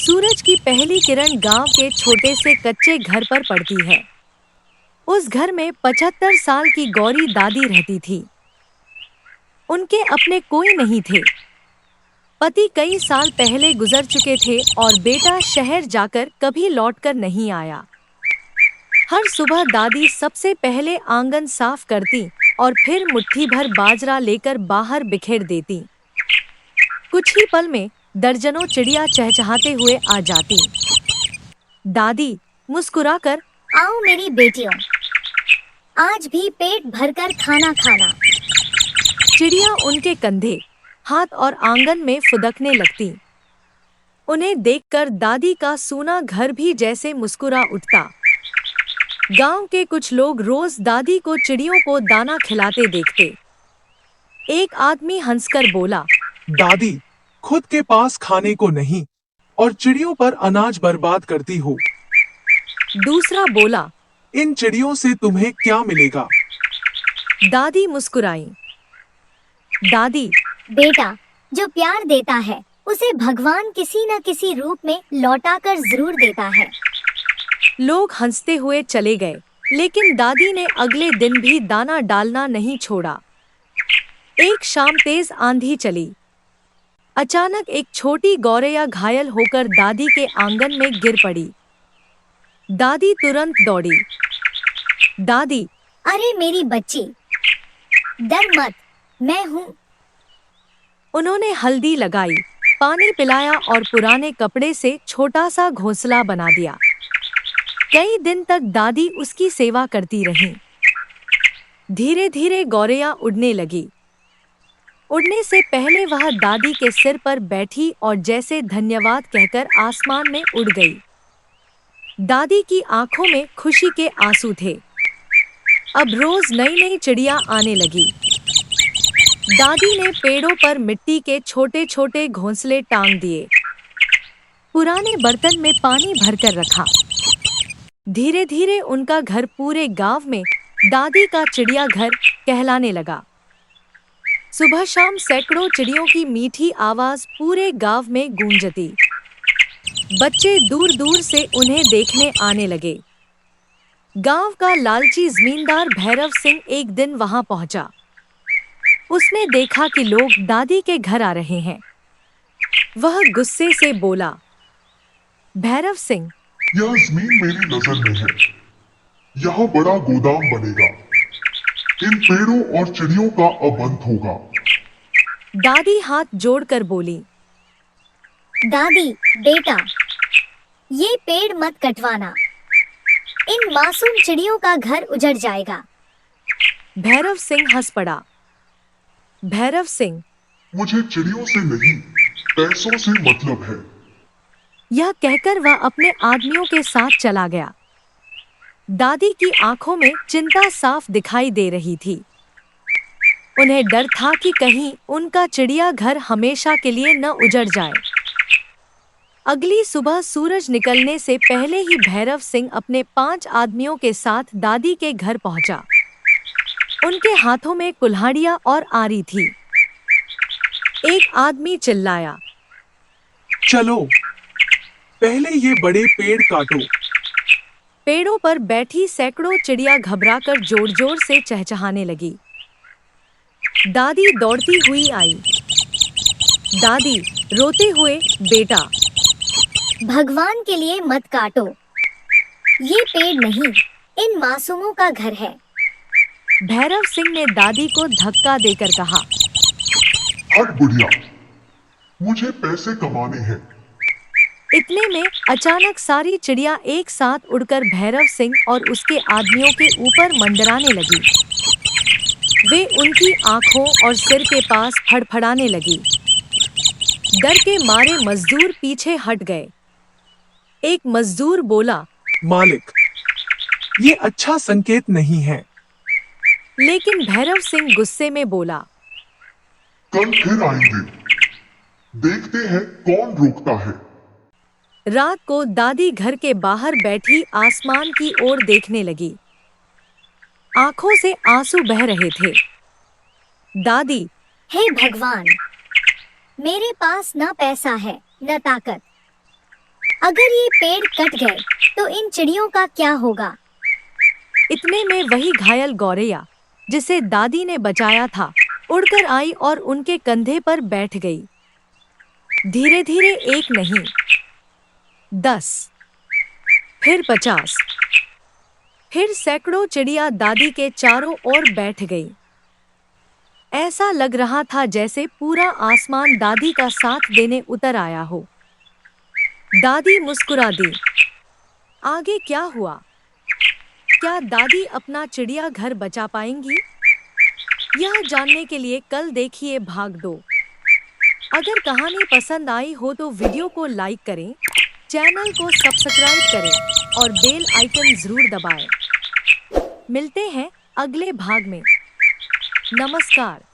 सूरज की पहली किरण गांव के छोटे से कच्चे घर पर पड़ती है। उस घर में 75 साल की गौरी दादी रहती थी। उनके अपने कोई नहीं थे। पति कई साल पहले गुजर चुके थे और बेटा शहर जाकर कभी लौटकर नहीं आया। हर सुबह दादी सबसे पहले आंगन साफ करती और फिर मुट्ठी भर बाजरा लेकर बाहर बिखेर देती। कुछ ही पल में दर्जनों चिड़िया चहचहाते हुए आ जाती। दादी मुस्कुराकर, आओ मेरी बेटियों, आज भी पेट भरकर खाना खाना। चिड़िया उनके कंधे, हाथ और आंगन में फुदकने लगती। उन्हें देखकर दादी का सूना घर भी जैसे मुस्कुरा उठता। गांव के कुछ लोग रोज दादी को चिड़ियों को दाना खिलाते देखते। एक आदमी हंसकर बोला, दादी, खुद के पास खाने को नहीं और चिड़ियों पर अनाज बर्बाद करती हो। दूसरा बोला, इन चिड़ियों से तुम्हें क्या मिलेगा? दादी मुस्कुराई। दादी, बेटा, जो प्यार देता है उसे भगवान किसी न किसी रूप में लौटाकर जरूर देता है। लोग हंसते हुए चले गए, लेकिन दादी ने अगले दिन भी दाना डालना नहीं छोड़ा। एक शाम तेज आंधी चली। अचानक एक छोटी गौरैया घायल होकर दादी के आंगन में गिर पड़ी। दादी तुरंत दौड़ी। दादी, अरे मेरी बच्ची, डर मत, मैं हूँ। उन्होंने हल्दी लगाई, पानी पिलाया और पुराने कपड़े से छोटा सा घोंसला बना दिया। कई दिन तक दादी उसकी सेवा करती रहीं। धीरे धीरे गौरैया उड़ने लगी। उड़ने से पहले वह दादी के सिर पर बैठी और जैसे धन्यवाद कहकर आसमान में उड़ गई। दादी की आंखों में खुशी के आंसू थे। अब रोज नई नई चिड़िया आने लगी। दादी ने पेड़ों पर मिट्टी के छोटे छोटे घोंसले टांग दिए। पुराने बर्तन में पानी भरकर रखा। धीरे धीरे उनका घर पूरे गांव में दादी का चिड़ियाघर कहलाने लगा। सुबह शाम सैकड़ों चिड़ियों की मीठी आवाज पूरे गांव में गूंजती। बच्चे दूर दूर से उन्हें देखने आने लगे। गांव का लालची जमींदार भैरव सिंह एक दिन वहां पहुंचा। उसने देखा कि लोग दादी के घर आ रहे हैं। वह गुस्से से बोला, भैरव सिंह, यह जमीन मेरी नजर में है। यहाँ बड़ा गोदाम बनेगा। इन पेड़ों और चिड़ियों का अब अंत होगा। दादी हाथ जोड़कर बोली, दादी बेटा, ये पेड़ मत कटवाना, इन मासूम चिड़ियों का घर उजड़ जाएगा। भैरव सिंह हंस पड़ा। भैरव सिंह, मुझे चिड़ियों से नहीं, पैसों से मतलब है। यह कहकर वह अपने आदमियों के साथ चला गया। दादी की आंखों में चिंता साफ दिखाई दे रही थी। उन्हें डर था कि कहीं उनका चिड़ियाघर हमेशा के लिए न उजड़ जाए। अगली सुबह सूरज निकलने से पहले ही भैरव सिंह अपने 5 आदमियों के साथ दादी के घर पहुंचा। उनके हाथों में कुल्हाड़ियां और आरी थी। एक आदमी चिल्लाया, चलो, पहले ये बड़े पेड़ काटो। पेड़ों पर बैठी सैकड़ों चिड़िया घबराकर जोर जोर से चहचहाने लगी। दादी दौड़ती हुई आई। दादी रोते हुए, बेटा, भगवान के लिए मत काटो, ये पेड़ नहीं, इन मासूमों का घर है। भैरव सिंह ने दादी को धक्का देकर कहा, हट बुढ़िया, मुझे पैसे कमाने हैं। इतने में अचानक सारी चिड़िया एक साथ उड़कर भैरव सिंह और उसके आदमियों के ऊपर मंडराने लगी। वे उनकी आंखों और सिर के पास फड़फड़ाने लगी। डर के मारे मजदूर पीछे हट गए। एक मजदूर बोला, मालिक, ये अच्छा संकेत नहीं है। लेकिन भैरव सिंह गुस्से में बोला, कल फिर आएंगे, देखते हैं कौन रोकता है। रात को दादी घर के बाहर बैठी आसमान की ओर देखने लगी। आंखों से आंसू बह रहे थे। दादी, हे भगवान, मेरे पास न पैसा है न ताकत, अगर ये पेड़ कट गए तो इन चिड़ियों का क्या होगा? इतने में वही घायल गौरैया, जिसे दादी ने बचाया था, उड़कर आई और उनके कंधे पर बैठ गई। धीरे धीरे 1 नहीं, 10, फिर 50, फिर सैकड़ों चिड़िया दादी के चारों ओर बैठ गई। ऐसा लग रहा था जैसे पूरा आसमान दादी का साथ देने उतर आया हो। दादी मुस्कुरा दी। आगे क्या हुआ? क्या दादी अपना चिड़ियाघर बचा पाएंगी? यह जानने के लिए कल देखिए भाग 2। अगर कहानी पसंद आई हो तो वीडियो को लाइक करें, चैनल को सब्सक्राइब करें और बेल आइकन जरूर दबाएं। मिलते हैं अगले भाग में। नमस्कार।